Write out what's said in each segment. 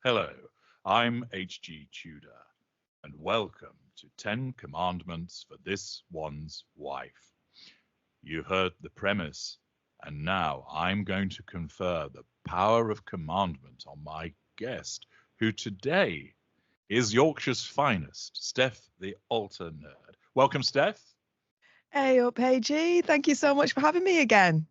Hello, I'm H.G. Tudor, and welcome to 10 Commandments for This One's Wife. You heard the premise, and now I'm going to confer the power of commandment on my guest, who today is Yorkshire's finest, Stef the altar nerd. Welcome, Stef. Hey up, hey G. Thank you so much for having me again.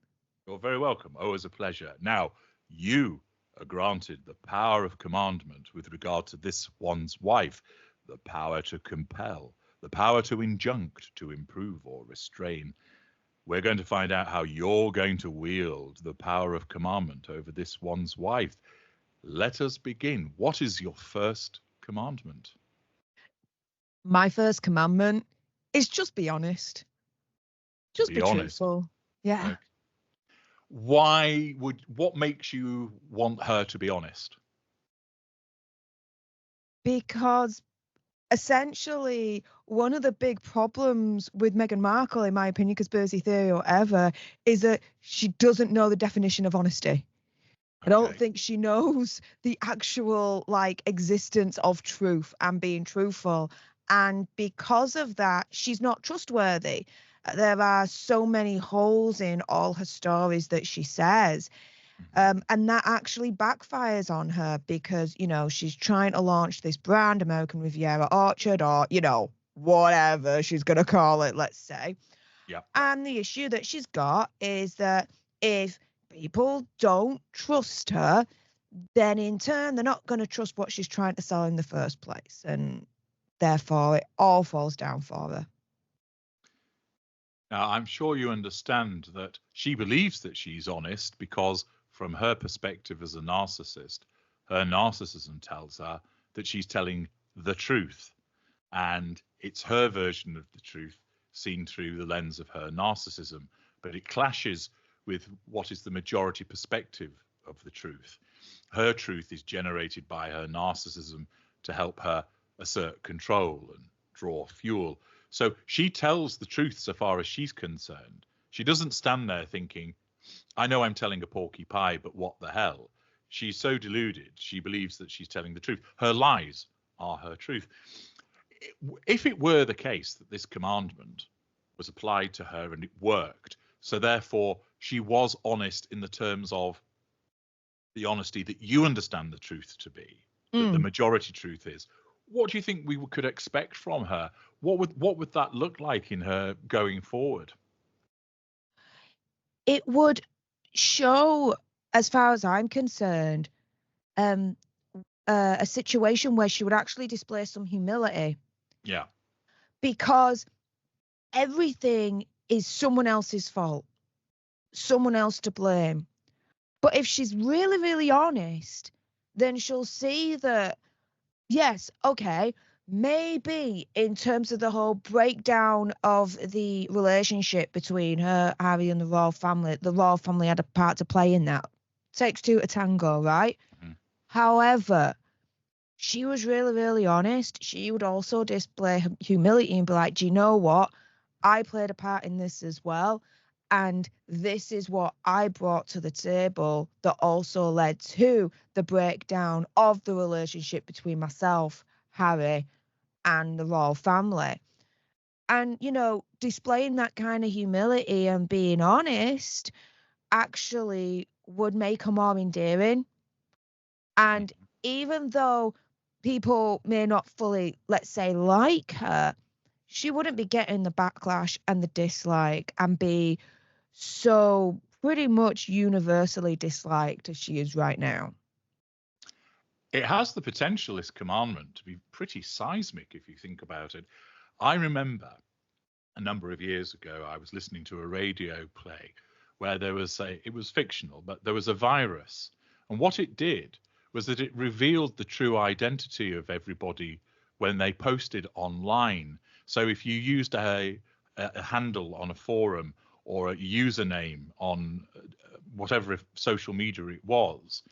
You're very welcome. Always a pleasure. Now, you are granted the power of commandment with regard to this one's wife, the power to compel, the power to injunct, to improve or restrain. We're going to find out how you're going to wield the power of commandment over this one's wife. Let us begin. What is your first commandment? My first commandment is just be honest. Just be honest. truthful. Yeah. Okay. What makes you want her to be honest? Because essentially one of the big problems with Meghan Markle, in my opinion, conspiracy theory or whatever, is that she doesn't know the definition of honesty. I don't think she knows the actual existence of truth and being truthful. And because of that, she's not trustworthy. There are so many holes in all her stories that she says. And that actually backfires on her because, she's trying to launch this brand, American Riviera Orchard, or, whatever she's going to call it, let's say. Yeah. And the issue that she's got is that if people don't trust her, then in turn, they're not going to trust what she's trying to sell in the first place. And therefore, it all falls down for her. Now, I'm sure you understand that she believes that she's honest because, from her perspective as a narcissist, her narcissism tells her that she's telling the truth. And it's her version of the truth seen through the lens of her narcissism. But it clashes with what is the majority perspective of the truth. Her truth is generated by her narcissism to help her assert control and draw fuel. So she tells the truth so far as she's concerned. She doesn't stand there thinking, I know I'm telling a porky pie, but what the hell? She's so deluded. She believes that she's telling the truth. Her lies are her truth. If it were the case that this commandment was applied to her and it worked, so therefore she was honest in the terms of the honesty that you understand the truth to be, that the majority truth is, what do you think we could expect from her? What would that look like in her going forward? It would show, as far as I'm concerned, a situation where she would actually display some humility. Yeah. Because everything is someone else's fault, someone else to blame. But if she's really, really honest, then she'll see that, yes, okay, maybe in terms of the whole breakdown of the relationship between her, Harry, and the royal family had a part to play in that. Takes two to tango, right? Mm-hmm. However, she was really, really honest. She would also display humility and be like, do you know what? I played a part in this as well. And this is what I brought to the table that also led to the breakdown of the relationship between myself, Harry, and the royal family. And, displaying that kind of humility and being honest actually would make her more endearing. And even though people may not fully, let's say, like her, she wouldn't be getting the backlash and the dislike and be so pretty much universally disliked as she is right now. It has the potential, this commandment, to be pretty seismic if you think about it. I remember a number of years ago, I was listening to a radio play where it was fictional, but there was a virus. And what it did was that it revealed the true identity of everybody when they posted online. So if you used a handle on a forum or a username on whatever social media it was,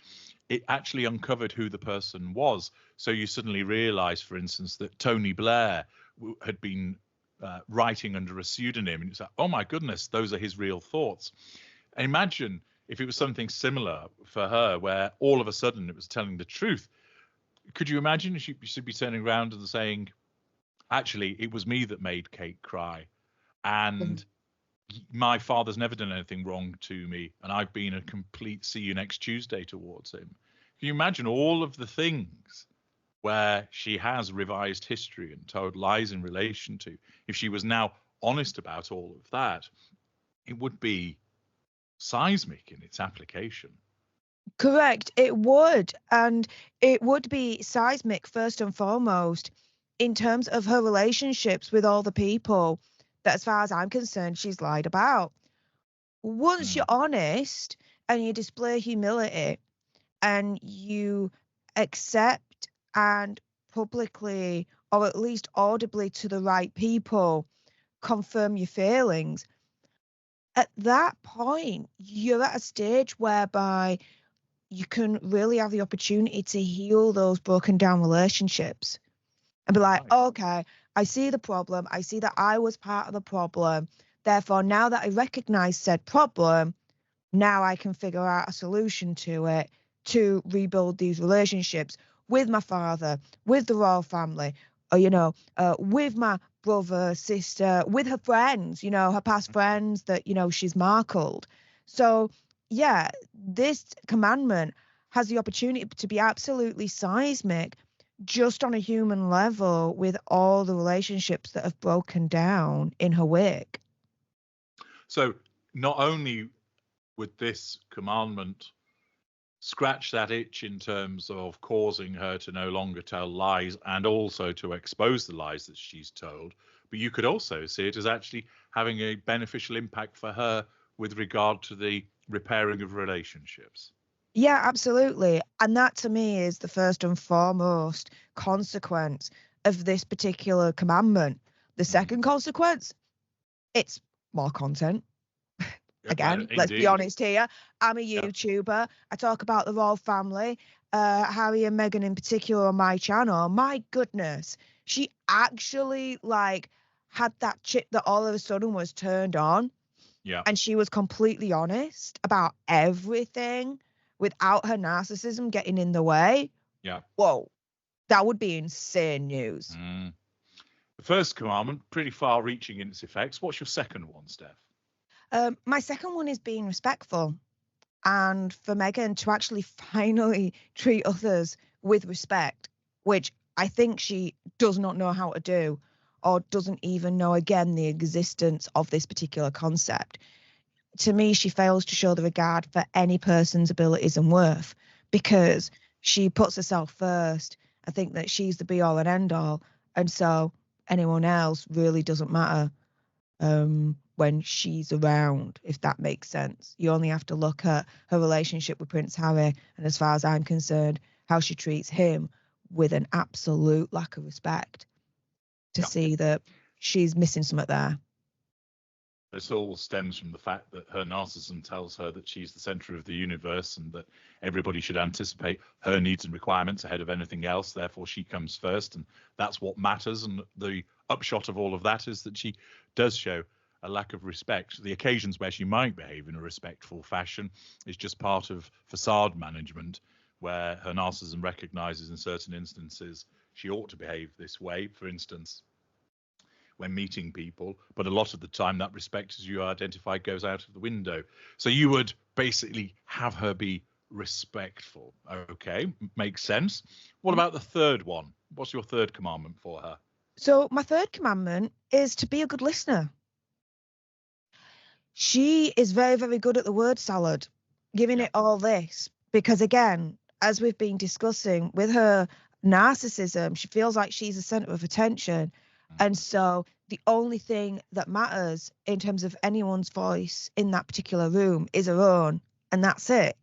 it actually uncovered who the person was. So you suddenly realize, for instance, that Tony Blair had been writing under a pseudonym, and it's like, oh my goodness, those are his real thoughts. And imagine if it was something similar for her, where all of a sudden it was telling the truth. could you imagine she should be turning around and saying, actually, it was me that made Kate cry, and my father's never done anything wrong to me, and I've been a complete see you next Tuesday towards him. Can you imagine all of the things where she has revised history and told lies in relation to? If she was now honest about all of that, it would be seismic in its application. Correct. It would. And it would be seismic, first and foremost, in terms of her relationships with all the people that, as far as I'm concerned, she's lied about. Once you're honest and you display humility and you accept and publicly, or at least audibly to the right people, confirm your feelings, at that point, you're at a stage whereby you can really have the opportunity to heal those broken down relationships and be like, okay, I see the problem. I see that I was part of the problem. Therefore, now that I recognize said problem, now I can figure out a solution to it to rebuild these relationships with my father, with the royal family, or, with my brother, sister, with her friends, her past friends that, she's markled. So, yeah, this commandment has the opportunity to be absolutely seismic just on a human level with all the relationships that have broken down in her wake. So not only would this commandment scratch that itch in terms of causing her to no longer tell lies and also to expose the lies that she's told, but you could also see it as actually having a beneficial impact for her with regard to the repairing of relationships. Yeah, absolutely. And that to me is the first and foremost consequence of this particular commandment. The second consequence, it's more content. Again, let's be honest here. I'm a YouTuber. I talk about the royal family, Harry and Meghan in particular on my channel. My goodness, she actually had that chip that all of a sudden was turned on. Yeah. And she was completely honest about everything without her narcissism getting in the way. Yeah. Whoa, that would be insane news. The first commandment, pretty far reaching in its effects. What's your second one, Stef? My second one is being respectful. And for Meghan to actually finally treat others with respect, which I think she does not know how to do, or doesn't even know, again, the existence of this particular concept. To me, she fails to show the regard for any person's abilities and worth because she puts herself first. I think that she's the be all and end all. And so anyone else really doesn't matter when she's around, if that makes sense. You only have to look at her relationship with Prince Harry, and as far as I'm concerned, how she treats him with an absolute lack of respect to see that she's missing something there. This all stems from the fact that her narcissism tells her that she's the center of the universe and that everybody should anticipate her needs and requirements ahead of anything else. Therefore, she comes first, and that's what matters. And the upshot of all of that is that she does show a lack of respect. The occasions where she might behave in a respectful fashion is just part of facade management, where her narcissism recognizes in certain instances she ought to behave this way. For instance, when meeting people, but a lot of the time that respect, as you identified, goes out of the window. So you would basically have her be respectful. Okay, makes sense. What about the third one? What's your third commandment for her? So my third commandment is to be a good listener. She is very, very good at the word salad, giving it all this, because again, as we've been discussing with her narcissism, she feels like she's the center of attention. And so the only thing that matters in terms of anyone's voice in that particular room is her own, and that's it.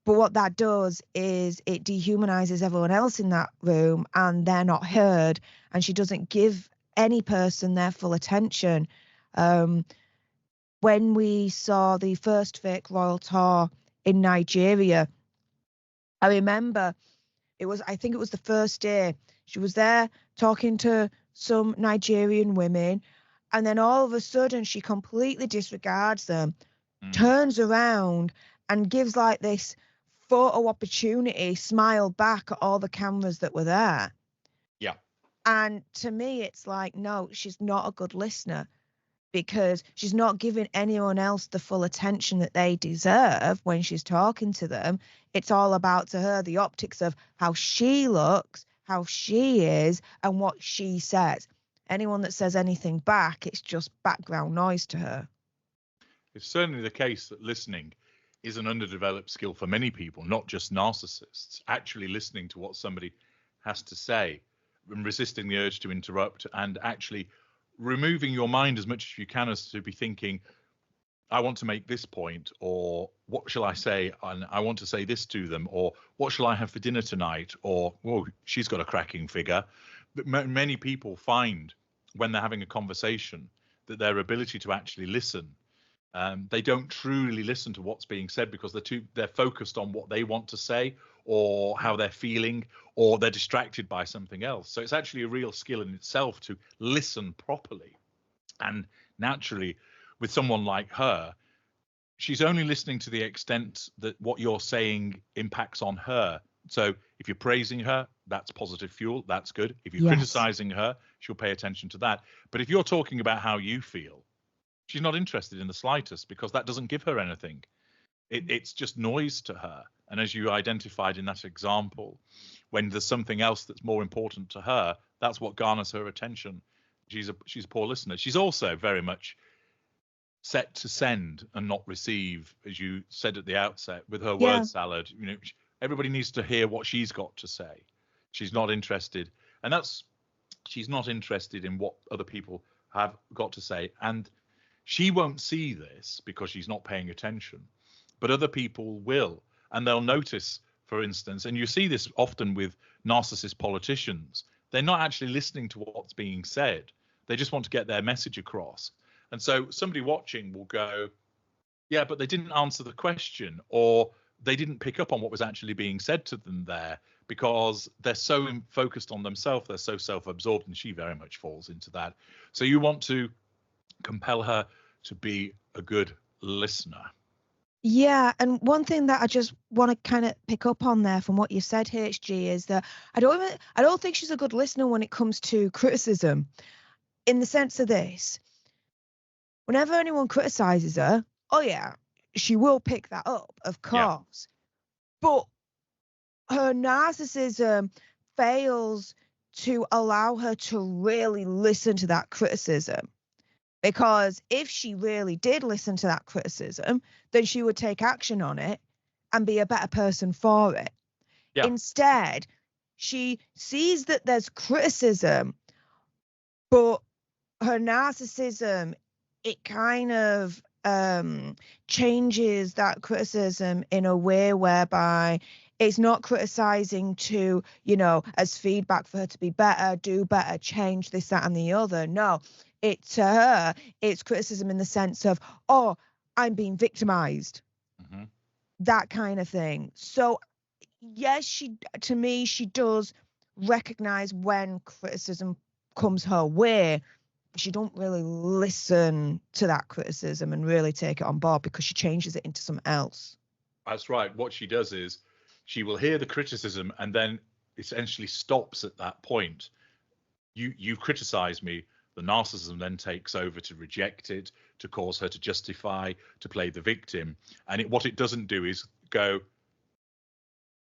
But what that does is it dehumanizes everyone else in that room, and they're not heard, and she doesn't give any person their full attention. When we saw the first fake royal tour in Nigeria, I remember I think it was the first day, she was there talking to some Nigerian women, and then all of a sudden she completely disregards them, turns around and gives like this photo opportunity, smiled back at all the cameras that were there. Yeah. And to me, it's like, no, she's not a good listener, because she's not giving anyone else the full attention that they deserve when she's talking to them. It's all about, to her, the optics of how she looks, how she is, and what she says. Anyone that says anything back, it's just background noise to her. It's certainly the case that listening is an underdeveloped skill for many people, not just narcissists. Actually listening to what somebody has to say and resisting the urge to interrupt, and actually removing your mind as much as you can as to be thinking, I want to make this point, or what shall I say? And I want to say this to them, or what shall I have for dinner tonight? Or, oh, she's got a cracking figure. But many people find when they're having a conversation that their ability to actually listen, they don't truly listen to what's being said, because they're focused on what they want to say, or how they're feeling, or they're distracted by something else. So it's actually a real skill in itself to listen properly. And naturally, with someone like her, she's only listening to the extent that what you're saying impacts on her. So if you're praising her, that's positive fuel. That's good. If you're criticizing her, she'll pay attention to that. But if you're talking about how you feel, she's not interested in the slightest, because that doesn't give her anything. It's just noise to her. And as you identified in that example, when there's something else that's more important to her, that's what garners her attention. She's a poor listener. She's also very much set to send and not receive, as you said at the outset, with her word salad. Everybody needs to hear what she's got to say. She's not interested, and she's not interested in what other people have got to say. And she won't see this because she's not paying attention, but other people will, and they'll notice, for instance, and you see this often with narcissist politicians. They're not actually listening to what's being said. They just want to get their message across. And so somebody watching will go, yeah, but they didn't answer the question, or they didn't pick up on what was actually being said to them there, because they're so focused on themselves. They're so self-absorbed, and she very much falls into that. So you want to compel her to be a good listener. Yeah, and one thing that I just want to kind of pick up on there from what you said, HG, is that I don't think she's a good listener when it comes to criticism, in the sense of this. Whenever anyone criticizes her, oh yeah, she will pick that up, of course. Yeah. But her narcissism fails to allow her to really listen to that criticism. Because if she really did listen to that criticism, then she would take action on it and be a better person for it. Yeah. Instead, she sees that there's criticism, but her narcissism, it kind of changes that criticism in a way whereby it's not criticizing to, as feedback for her to be better, do better, change this, that, and the other. No, to her, it's criticism in the sense of, oh, I'm being victimized. Mm-hmm. That kind of thing. So, yes, she does recognize when criticism comes her way. She don't really listen to that criticism and really take it on board, because she changes it into something else. That's right. What she does is she will hear the criticism and then essentially stops at that point. You criticize me. The narcissism then takes over to reject it, to cause her to justify, to play the victim. And what it doesn't do is go,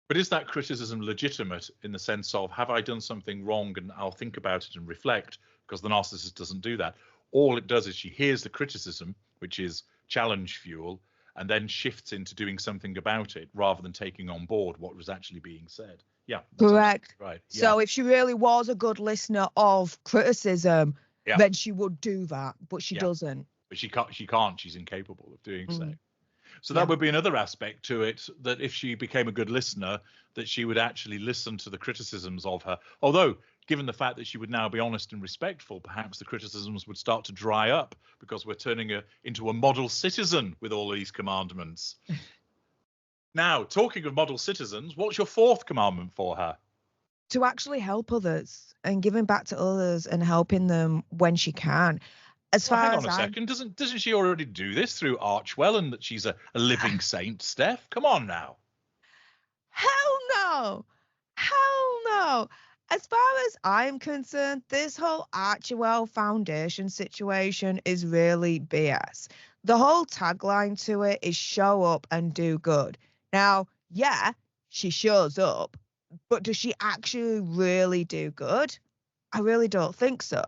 but is that criticism legitimate in the sense of, have I done something wrong, and I'll think about it and reflect? Because the narcissist doesn't do that. All it does is she hears the criticism, which is challenge fuel, and then shifts into doing something about it rather than taking on board what was actually being said. Yeah. Correct. Right. Yeah. So if she really was a good listener of criticism, then she would do that, but she doesn't. But she can't. She's incapable of doing so. So that would be another aspect to it, that if she became a good listener, that she would actually listen to the criticisms of her. Although, given the fact that she would now be honest and respectful, perhaps the criticisms would start to dry up, because we're turning her into a model citizen with all these commandments. Now, talking of model citizens, what's your fourth commandment for her? To actually help others and giving back to others and helping them when she can. Hang on a second. Doesn't she already do this through Archwell, and that she's a living saint, Steph? Come on now. Hell no. Hell no. As far as I'm concerned, this whole Archewell Foundation situation is really BS. The whole tagline to it is show up and do good. Now, yeah, she shows up, but does she actually really do good? I really don't think so.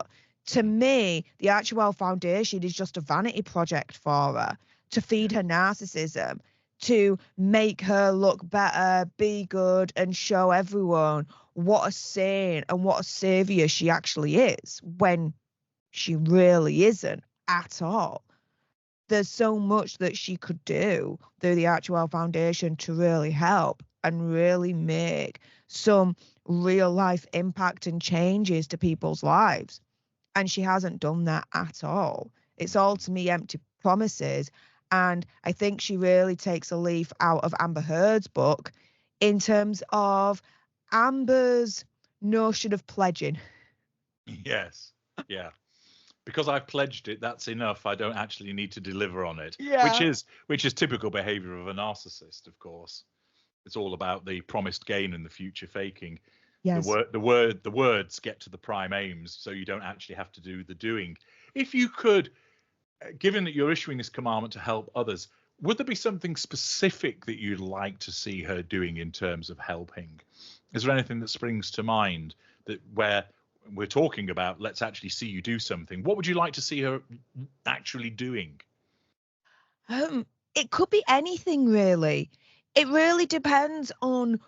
To me, the Archewell Foundation is just a vanity project for her to feed her narcissism, to make her look better, be good, and show everyone what a saint and what a savior she actually is when she really isn't at all. There's so much that she could do through the Archewell Foundation to really help and really make some real life impact and changes to people's lives. And she hasn't done that at all. It's all, to me, empty promises. And I think she really takes a leaf out of Amber Heard's book in terms of Amber's notion of pledging. Yes. Yeah. Because I've pledged it, that's enough. I don't actually need to deliver on it. Yeah. Which is typical behavior of a narcissist, of course. It's all about the promised gain and the future faking. Yes. The words get to the prime aims, so you don't actually have to do the doing. If you could, given that you're issuing this commandment to help others, would there be something specific that you'd like to see her doing in terms of helping? Is there anything that springs to mind that where we're talking about, let's actually see you do something? What would you like to see her actually doing? It could be anything, really. It really depends on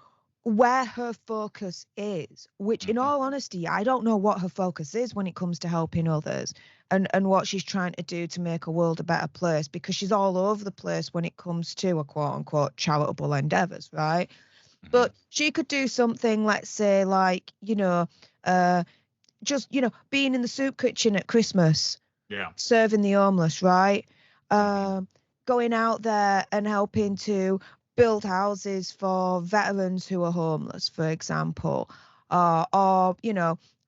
where her focus is, which, in all honesty, I don't know what her focus is when it comes to helping others and what she's trying to do to make a world a better place, because she's all over the place when it comes to a quote unquote charitable endeavors, right? But she could do something, let's say, like, just, being in the soup kitchen at Christmas, serving the homeless, right? Going out there and helping to build houses for veterans who are homeless, for example. Or,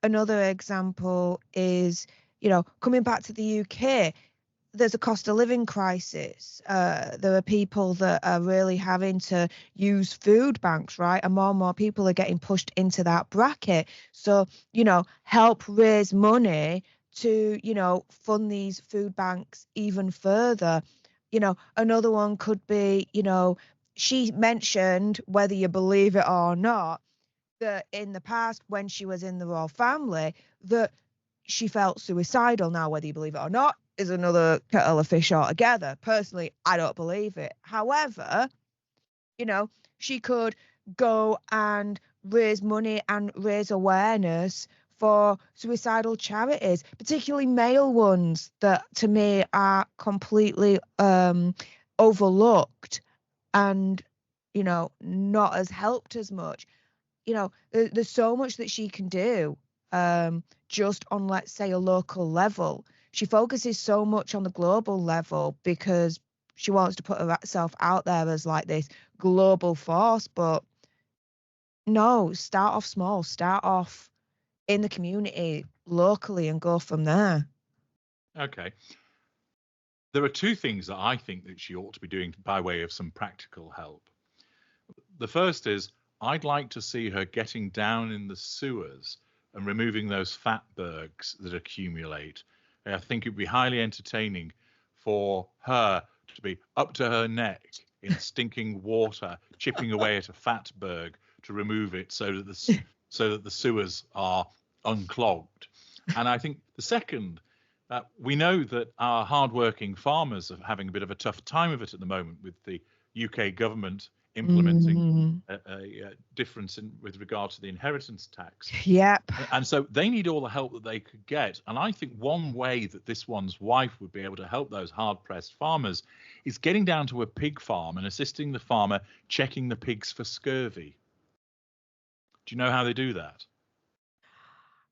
another example is, coming back to the UK, there's a cost of living crisis. There are people that are really having to use food banks, right? And more people are getting pushed into that bracket. So, help raise money to, fund these food banks even further. Another one could be, she mentioned, whether you believe it or not, that in the past, when she was in the royal family, that she felt suicidal. Now, whether you believe it or not is another kettle of fish altogether. Personally, I don't believe it. However, she could go and raise money and raise awareness for suicidal charities, particularly male ones that, to me, are completely overlooked and, not as helped as much. There's so much that she can do just on, let's say, a local level. She focuses so much on the global level because she wants to put herself out there as like this global force. But no, start off small, start off in the community locally and go from there. Okay. There are two things that I think that she ought to be doing by way of some practical help. The first is, I'd like to see her getting down in the sewers and removing those fatbergs that accumulate. I think it would be highly entertaining for her to be up to her neck in stinking water, chipping away at a fatberg to remove it so that the sewers are unclogged. And I think the second, we know that our hardworking farmers are having a bit of a tough time of it at the moment with the UK government implementing a difference with regard to the inheritance tax. Yep. And so they need all the help that they could get. And I think one way that this one's wife would be able to help those hard-pressed farmers is getting down to a pig farm and assisting the farmer checking the pigs for scurvy. Do you know how they do that?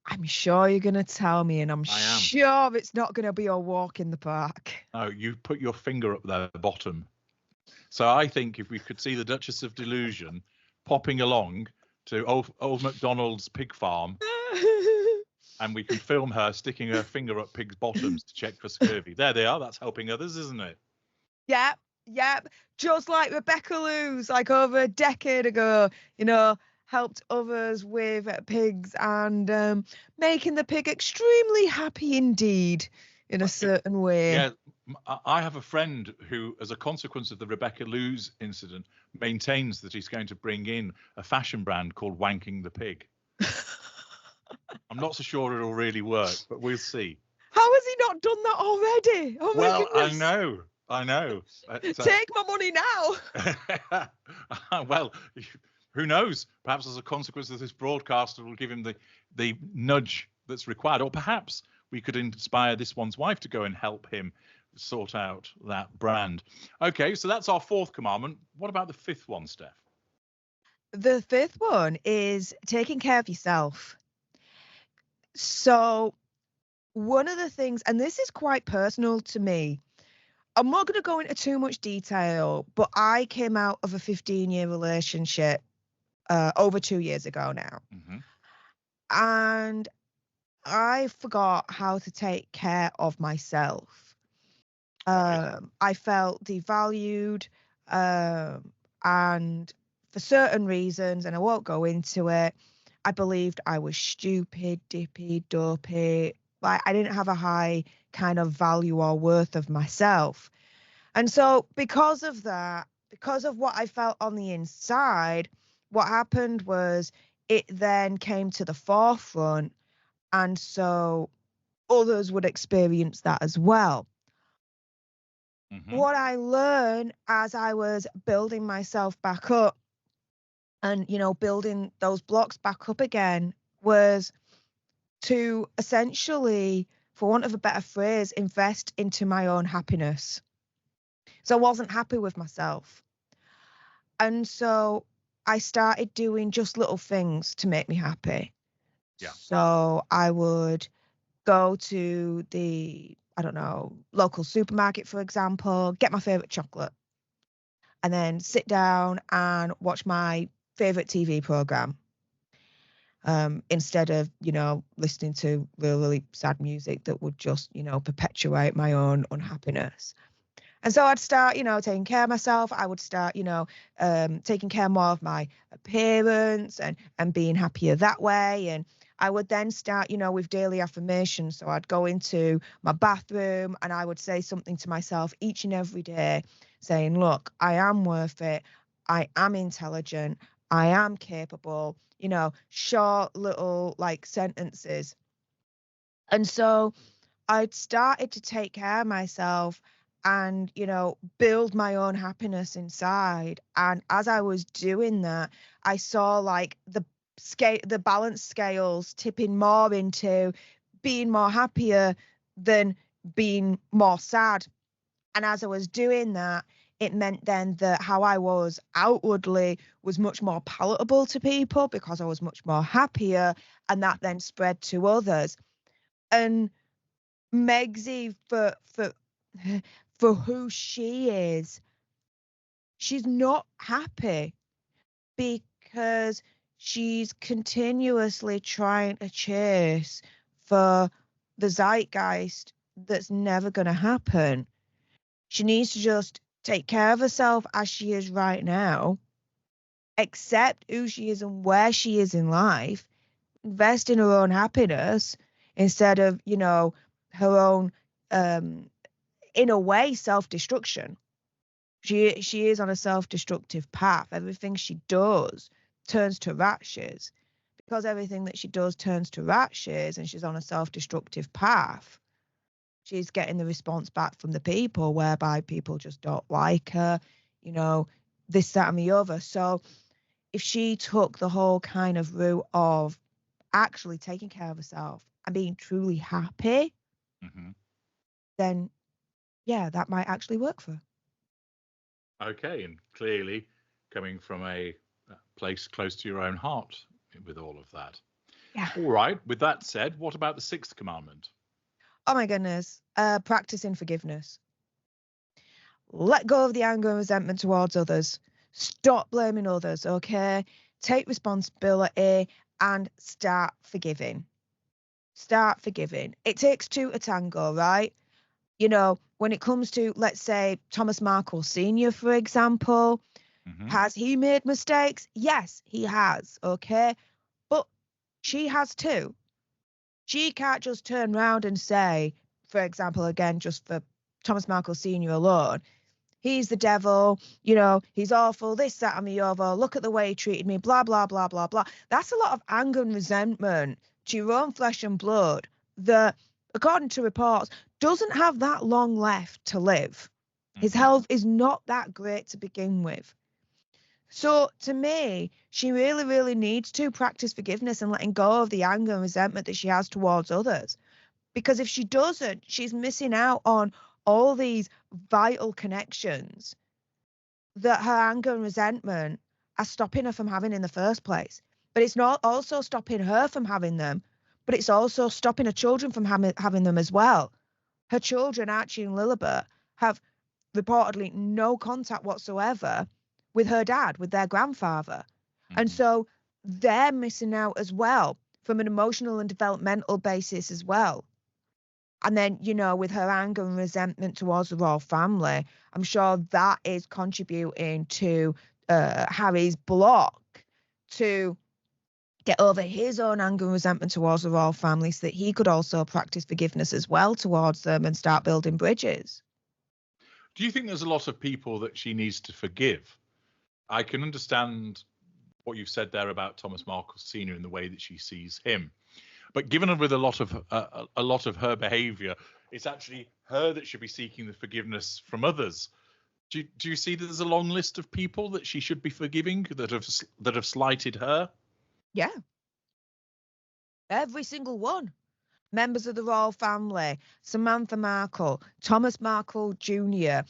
I'm sure you're going to tell me, and I'm sure it's not going to be a walk in the park. No, you put your finger up their bottom. So I think if we could see the Duchess of Delusion popping along to old MacDonald's pig farm, and we can film her sticking her finger up pigs' bottoms to check for scurvy. There they are. That's helping others, isn't it? Yeah, Yep, just like Rebecca Lewis, like over a decade ago, helped others with pigs and making the pig extremely happy indeed in a certain way. Yeah, I have a friend who, as a consequence of the Rebecca Lewis incident, maintains that he's going to bring in a fashion brand called Wanking the Pig. I'm not so sure it'll really work, but we'll see. How has he not done that already? Oh my goodness. I know. Take my money now. Well, who knows? Perhaps as a consequence of this broadcast, it will give him the nudge that's required. Or perhaps we could inspire this one's wife to go and help him sort out that brand. Okay, so that's our fourth commandment. What about the fifth one, Steph? The fifth one is taking care of yourself. So one of the things, and this is quite personal to me, I'm not going to go into too much detail, but I came out of a 15-year relationship over 2 years ago now. Mm-hmm. And I forgot how to take care of myself. I felt devalued, and for certain reasons, and I won't go into it, I believed I was stupid, dippy, dopey. Like I didn't have a high kind of value or worth of myself. And so because of that, because of what I felt on the inside, what happened was it then came to the forefront. And so others would experience that as well. Mm-hmm. What I learned as I was building myself back up and, building those blocks back up again was to essentially, for want of a better phrase, invest into my own happiness. So I wasn't happy with myself. And so I started doing just little things to make me happy. Yeah. So I would go to the, local supermarket, for example, get my favorite chocolate, and then sit down and watch my favorite TV program. Instead of, listening to really sad music that would just, perpetuate my own unhappiness. And so I'd start, taking care of myself. I would start, taking care more of my appearance and being happier that way. And I would then start, with daily affirmations. So I'd go into my bathroom and I would say something to myself each and every day saying, look, I am worth it. I am intelligent. I am capable, short little like sentences. And so I'd started to take care of myself and, build my own happiness inside. And as I was doing that, I saw like the balance scales tipping more into being more happier than being more sad. And as I was doing that, it meant then that how I was outwardly was much more palatable to people because I was much more happier. And that then spread to others. And Megsy, for who she is, she's not happy because she's continuously trying to chase for the zeitgeist that's never going to happen. She needs to just take care of herself as she is right now, accept who she is and where she is in life, invest in her own happiness instead of, her own, in a way, self-destruction. She is on a self-destructive path. Everything she does turns to rashes. Because everything that she does turns to rashes and she's on a self-destructive path, she's getting the response back from the people whereby people just don't like her, this, that, and the other. So if she took the whole kind of route of actually taking care of herself and being truly happy, mm-hmm. then, yeah, that might actually work for her. Okay, and clearly coming from a place close to your own heart with all of that. Yeah. All right, with that said, what about the sixth commandment? Oh my goodness, practicing forgiveness. Let go of the anger and resentment towards others. Stop blaming others, okay? Take responsibility and start forgiving. Start forgiving. It takes two to tango, right? when it comes to, let's say, Thomas Markle Sr., for example, has he made mistakes? Yes, he has. Okay. But she has too. She can't just turn around and say, for example, again, just for Thomas Markle Sr. alone, he's the devil, he's awful, this, that, and the other. Look at the way he treated me, blah, blah, blah, blah, blah. That's a lot of anger and resentment to your own flesh and blood that, according to reports, doesn't have that long left to live. His health is not that great to begin with. So to me, she really, really needs to practice forgiveness and letting go of the anger and resentment that she has towards others. Because if she doesn't, she's missing out on all these vital connections that her anger and resentment are stopping her from having in the first place. But it's not also stopping her from having them, but it's also stopping her children from having them as well. Her children, Archie and Lilibet, have reportedly no contact whatsoever with her dad, with their grandfather. And so they're missing out as well from an emotional and developmental basis as well. And then, with her anger and resentment towards the royal family, I'm sure that is contributing to Harry's block to get over his own anger and resentment towards the royal family so that he could also practice forgiveness as well towards them and start building bridges. Do you think there's a lot of people that she needs to forgive? I can understand what you've said there about Thomas Markle Sr. in the way that she sees him. But given with a lot of her behaviour, it's actually her that should be seeking the forgiveness from others. Do you see that there's a long list of people that she should be forgiving that have slighted her? Yeah. Every single one. Members of the royal family, Samantha Markle, Thomas Markle Jr.,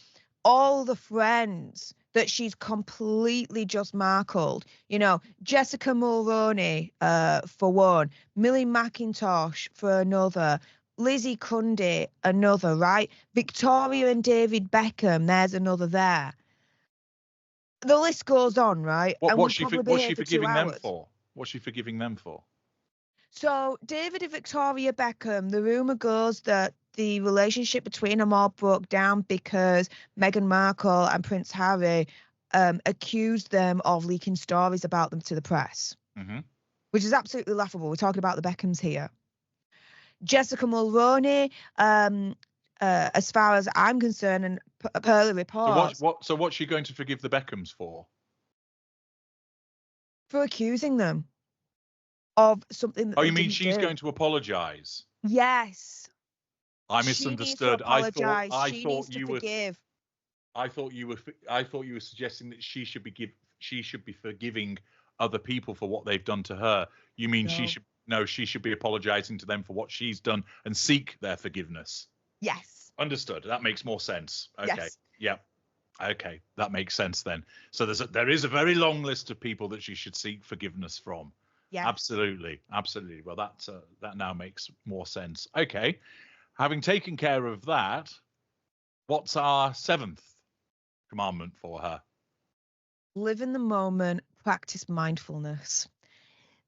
all the friends that she's completely just Markled. Jessica Mulroney for one, Millie McIntosh for another, Lizzie Cundy another, right? Victoria and David Beckham, there's another there. The list goes on, right? What's she forgiving them for? What's she forgiving them for? So David and Victoria Beckham, the rumour goes that the relationship between them all broke down because Meghan Markle and Prince Harry accused them of leaking stories about them to the press, which is absolutely laughable. We're talking about the Beckhams here. Jessica Mulroney, as far as I'm concerned, and per the reports. So what's she going to forgive the Beckhams for? For accusing them of something that you mean she's going to apologise? Yes. I misunderstood. I thought you were suggesting that she should be forgiving other people for what they've done to her. You mean she should be apologizing to them for what she's done and seek their forgiveness? Yes. Understood. That makes more sense. Okay. Yes. Yeah. Okay, that makes sense then. So there is a very long list of people that she should seek forgiveness from. Yeah. Absolutely. Well, that now makes more sense. Okay. Having taken care of that, what's our 7th commandment for her? Live in the moment, practice mindfulness.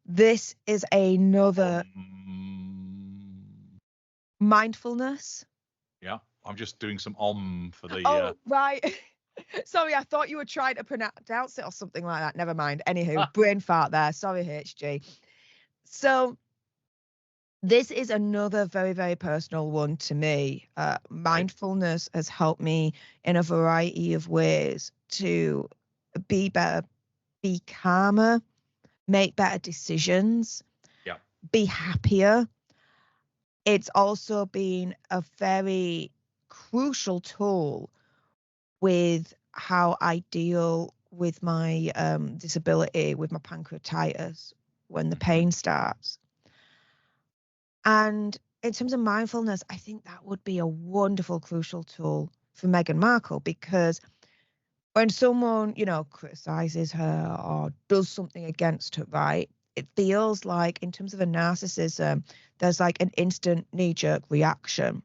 This is another mindfulness. Yeah, I'm just doing some for the. Oh, right. Sorry, I thought you were trying to pronounce it or something like that. Never mind. Anywho, brain fart there. Sorry, HG. So this is another very, very personal one to me. Mindfulness has helped me in a variety of ways to be better, be calmer, make better decisions, be happier. It's also been a very crucial tool with how I deal with my disability, with my pancreatitis, when the pain starts. And in terms of mindfulness, I think that would be a wonderful, crucial tool for Meghan Markle, because when someone, criticizes her or does something against her, right, it feels like in terms of a narcissism, there's like an instant knee-jerk reaction.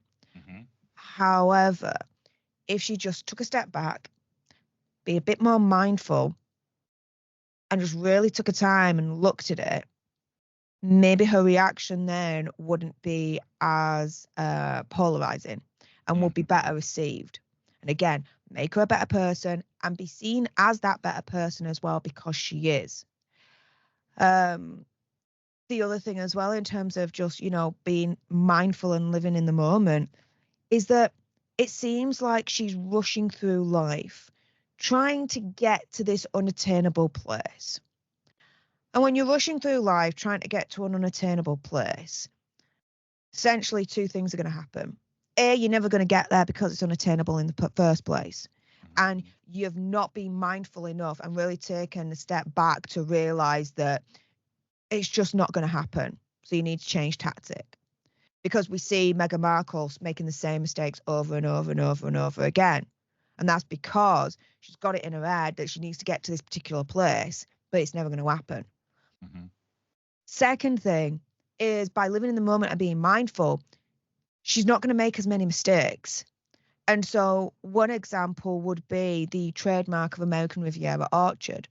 However, if she just took a step back, be a bit more mindful, and just really took a time and looked at it, maybe her reaction then wouldn't be as polarizing. and will be better received. And again, make her a better person and be seen as that better person as well, because she is. The other thing as well, in terms of just, being mindful and living in the moment, is that it seems like she's rushing through life, trying to get to this unattainable place. And when you're rushing through life, trying to get to an unattainable place, essentially two things are going to happen. A, you're never going to get there because it's unattainable in the first place. And you've not been mindful enough and really taken a step back to realize that it's just not going to happen. So you need to change tactic. Because we see Meghan Markle making the same mistakes over and over and over and over again. And that's because she's got it in her head that she needs to get to this particular place, but it's never going to happen. Second thing is, by living in the moment and being mindful, she's not going to make as many mistakes. And so one example would be the trademark of American Riviera Orchard.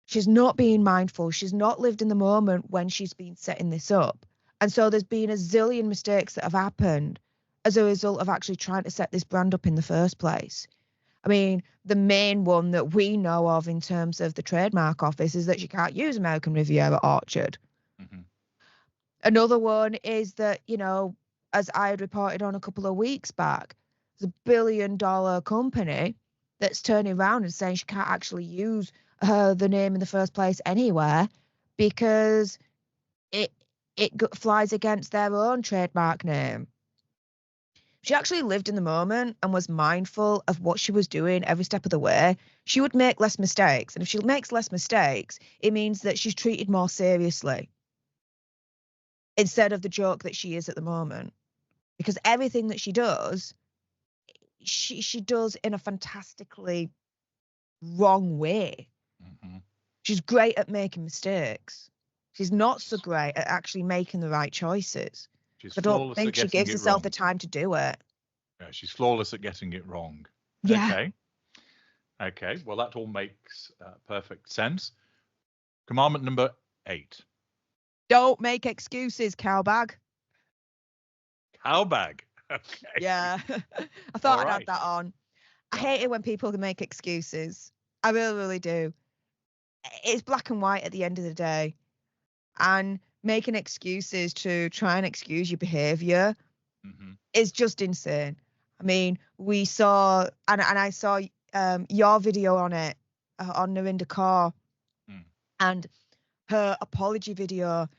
She's not being mindful. She's not lived in the moment when she's been setting this up. And so there's been a zillion mistakes that have happened as a result of actually trying to set this brand up in the first place. I mean, the main one that we know of in terms of the trademark office is that she can't use American Riviera Orchard. Another one is that, as I had reported on a couple of weeks back, there's $1 billion company that's turning around and saying she can't actually use the name in the first place anywhere because it flies against their own trademark name. She actually lived in the moment and was mindful of what she was doing every step of the way, she would make less mistakes. And if she makes less mistakes, it means that she's treated more seriously instead of the joke that she is at the moment. Because everything that she does, she does in a fantastically wrong way. She's great at making mistakes. She's not so great at actually making the right choices. I don't think she gives herself the time to do it. Yeah, she's flawless at getting it wrong. Yeah. Okay. Well, that all makes perfect sense. Commandment number 8. Don't make excuses, cowbag. Cowbag. Okay. Yeah. I thought I'd add that on. I hate it when people can make excuses. I really, really do. It's black and white at the end of the day. And making excuses to try and excuse your behavior is just insane. I mean, we saw, and I saw your video on it, on Narendra Kaur, and her apology video.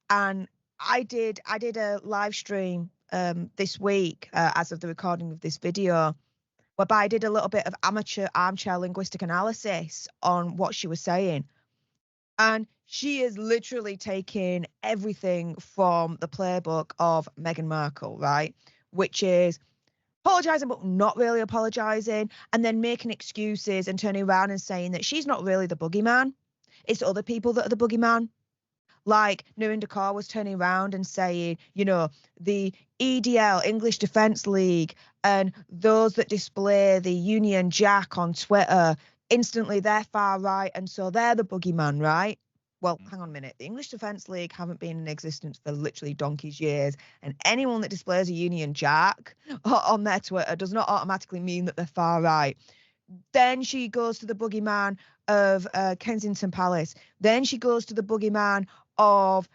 And I did a live stream this week as of the recording of this video, whereby I did a little bit of amateur armchair linguistic analysis on what she was saying. And she is literally taking everything from the playbook of Meghan Markle, right? Which is apologizing, but not really apologizing, and then making excuses and turning around and saying that she's not really the boogeyman. It's other people that are the boogeyman. Like Narendra Kaur was turning around and saying, the EDL, English Defence League, and those that display the Union Jack on Twitter, instantly they're far right, and so they're the boogeyman, right? Well, hang on a minute. The English Defence League haven't been in existence for literally donkey's years, and anyone that displays a Union Jack on their Twitter does not automatically mean that they're far right. Then she goes to the boogeyman of Kensington Palace. Then she goes to the boogeyman of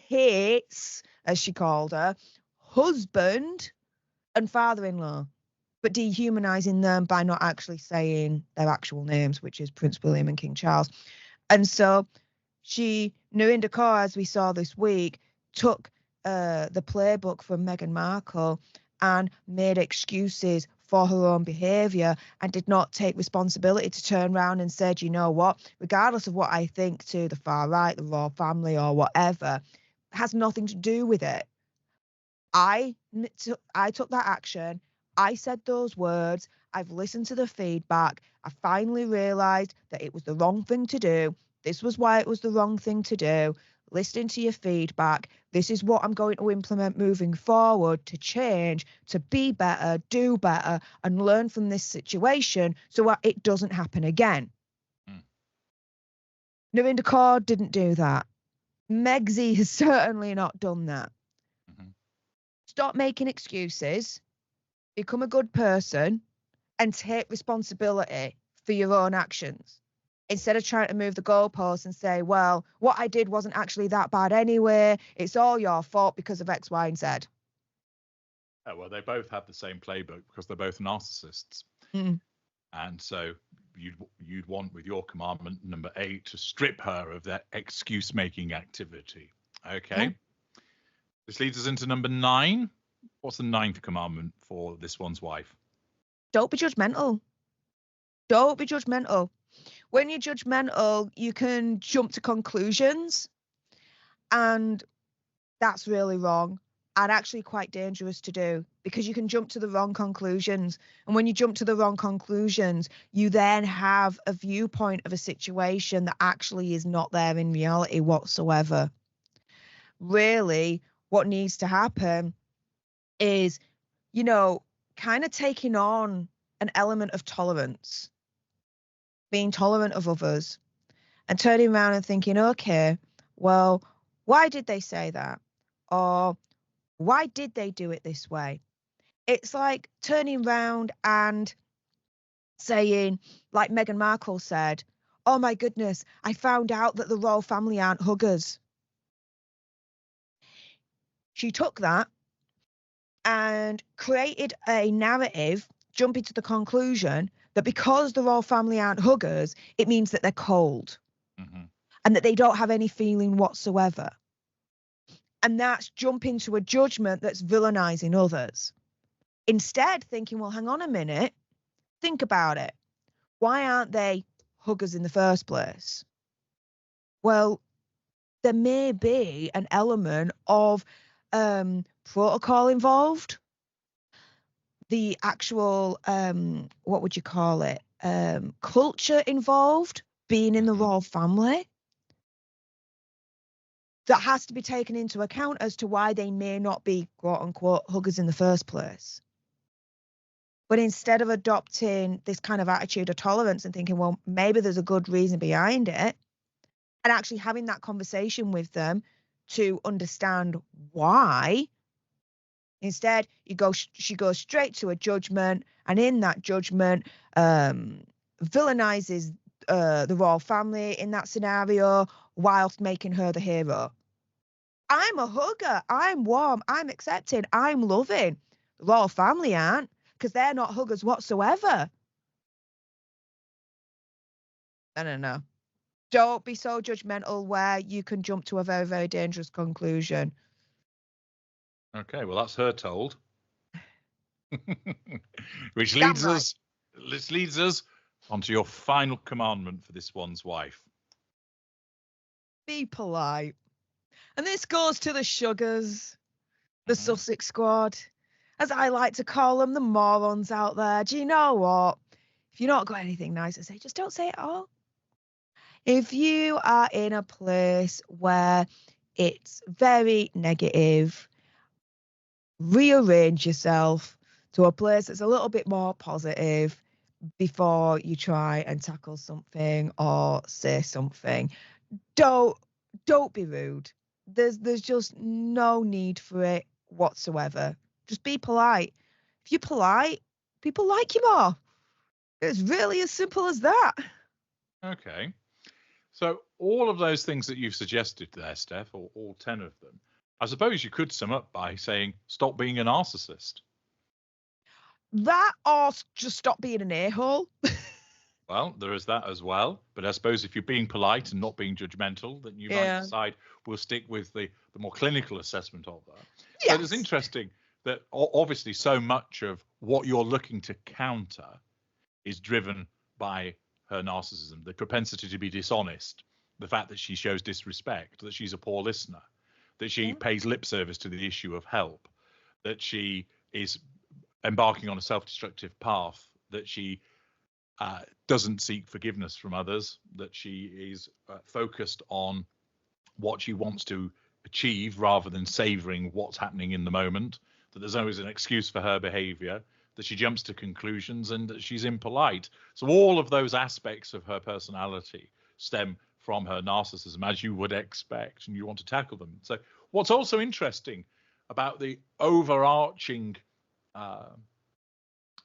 Kate's, as she called her, husband and father-in-law, but dehumanizing them by not actually saying their actual names, which is Prince William and King Charles. And so Narendra Kaur, as we saw this week, took the playbook from Meghan Markle and made excuses for her own behaviour and did not take responsibility to turn around and said, you know what, regardless of what I think to the far right, the royal family or whatever, it has nothing to do with it. I took that action. I said those words. I've listened to the feedback. I finally realised that it was the wrong thing to do. This was why it was the wrong thing to do. Listening to your feedback. This is what I'm going to implement moving forward to change, to be better, do better, and learn from this situation so it doesn't happen again. Narendra Kaur didn't do that. Megzi has certainly not done that. Stop making excuses. become a good person, and take responsibility for your own actions. Instead of trying to move the goalposts and say, well, what I did wasn't actually that bad anyway. It's all your fault because of X, Y, and Z. Oh, well, they both have the same playbook because they're both narcissists. Mm. And so you'd want with your commandment number 8 to strip her of that excuse-making activity. Okay. Yeah. This leads us into number 9. What's the 9th commandment for this one's wife? Don't be judgmental. Don't be judgmental. When you're judgmental, you can jump to conclusions, and that's really wrong and actually quite dangerous to do, because you can jump to the wrong conclusions. And when you jump to the wrong conclusions, you then have a viewpoint of a situation that actually is not there in reality whatsoever. Really, what needs to happen is, kind of taking on an element of tolerance, being tolerant of others, and turning around and thinking, okay, well, why did they say that? Or why did they do it this way? It's like turning around and saying, like Meghan Markle said, oh my goodness, I found out that the royal family aren't huggers. She took that and created a narrative, jumping to the conclusion that because the royal family aren't huggers, it means that they're cold. Mm-hmm. And that they don't have any feeling whatsoever. And that's jumping to a judgment that's villainizing others. Instead, thinking, well, hang on a minute, think about it. Why aren't they huggers in the first place? Well, there may be an element of protocol involved. The actual, what would you call it? Culture involved, being in the royal family. That has to be taken into account as to why they may not be, quote unquote, huggers in the first place. But instead of adopting this kind of attitude of tolerance and thinking, well, maybe there's a good reason behind it, and actually having that conversation with them to understand why, instead, she goes straight to a judgment, and in that judgment, villainizes the royal family in that scenario whilst making her the hero. I'm a hugger. I'm warm. I'm accepting. I'm loving. The royal family aren't, because they're not huggers whatsoever. No. Don't be so judgmental where you can jump to a very, very dangerous conclusion. Okay, well, that's her told. Which leads us onto your final commandment for this one's wife. Be polite. And this goes to the sugars, the Sussex squad, as I like to call them, the morons out there. Do you know what? If you've not got anything nice to say, just don't say it at all. If you are in a place where it's very negative, rearrange yourself to a place that's a little bit more positive before you try and tackle something or say something. Don't be rude. There's just no need for it whatsoever. Just be polite. If you're polite, people like you more. It's really as simple as that. Okay. So all of those things that you've suggested there, Stef, or all 10 of them, I suppose you could sum up by saying, stop being a narcissist. That, or just stop being an a-hole. Well, there is that as well. But I suppose if you're being polite and not being judgmental, then you might decide we'll stick with the more clinical assessment of that. Yes. So it's interesting that obviously so much of what you're looking to counter is driven by her narcissism, the propensity to be dishonest, the fact that she shows disrespect, that she's a poor listener, that she pays lip service to the issue of help, that she is embarking on a self-destructive path, that she doesn't seek forgiveness from others, that she is focused on what she wants to achieve rather than savoring what's happening in the moment, that there's always an excuse for her behavior, that she jumps to conclusions, and that she's impolite. So all of those aspects of her personality stem from her narcissism, as you would expect, and you want to tackle them. So what's also interesting about the overarching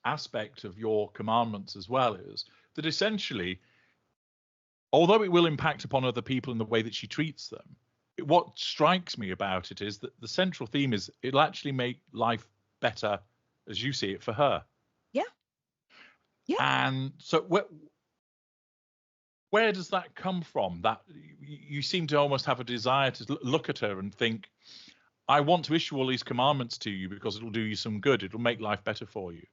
aspect of your commandments as well is that essentially, although it will impact upon other people in the way that she treats them, what strikes me about it is that the central theme is it'll actually make life better as you see it for her. Yeah. Yeah. And so where does that come from? That you seem to almost have a desire to look at her and think, I want to issue all these commandments to you because it'll do you some good. It'll make life better for you.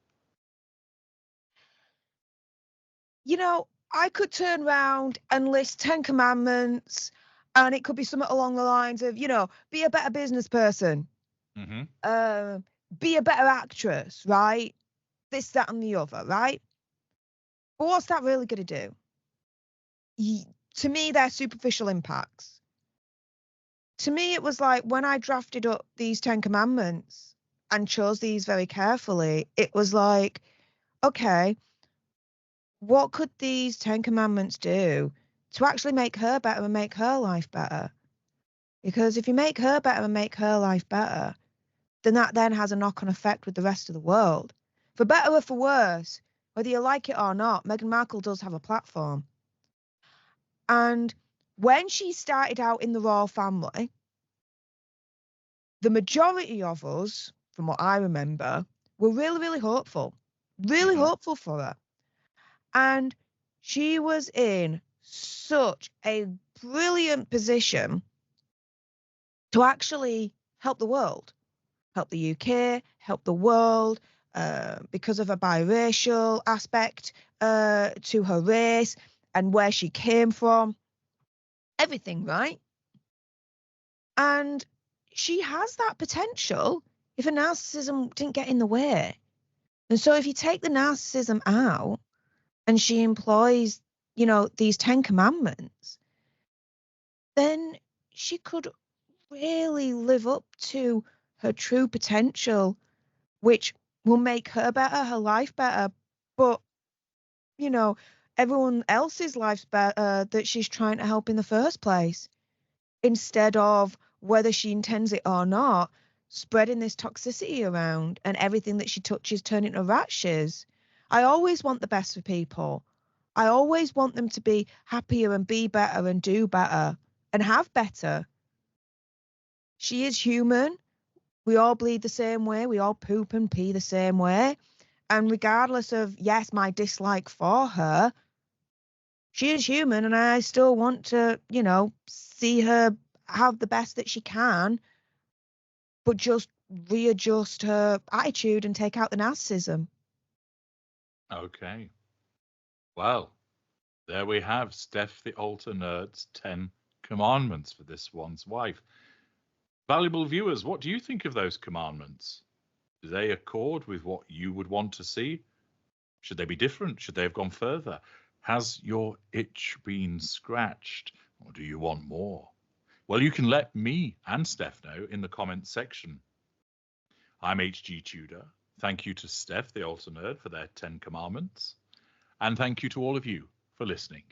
You know, I could turn around and list 10 commandments, and it could be something along the lines of, you know, be a better business person, be a better actress, right? This, that, and the other, right? But what's that really going to do? To me, they're superficial impacts. To me, it was like when I drafted up these 10 commandments and chose these very carefully, it was like, okay, what could these 10 commandments do to actually make her better and make her life better? Because if you make her better and make her life better, then that then has a knock-on effect with the rest of the world. For better or for worse, whether you like it or not, Meghan Markle does have a platform. And when she started out in the royal family, the majority of us, from what I remember, were really, really hopeful. Really hopeful for her. And she was in such a brilliant position to actually help the world, help the UK, help the world, because of a biracial aspect to her race and where she came from. Everything, right? And she has that potential if a narcissism didn't get in the way. And so if you take the narcissism out and she employs, you know, these 10 commandments, then she could really live up to her true potential, which will make her better, her life better. But, you know, everyone else's life's better that she's trying to help in the first place, instead of, whether she intends it or not, spreading this toxicity around and everything that she touches turning to rat shiz. I always want the best for people. I always want them to be happier and be better and do better and have better. She is human. We all bleed the same way. We all poop and pee the same way. And regardless of, yes, my dislike for her, she is human, and I still want to, you know, see her have the best that she can, but just readjust her attitude and take out the narcissism. Okay. Well, there we have Stef the Altar Nerd's 10 commandments for this one's wife. Valuable viewers, what do you think of those commandments? Do they accord with what you would want to see? Should they be different? Should they have gone further? Has your itch been scratched, or do you want more? Well, you can let me and Stef know in the comments section. I'm HG Tudor. Thank you to Stef, the Altar Nerd, for their 10 commandments. And thank you to all of you for listening.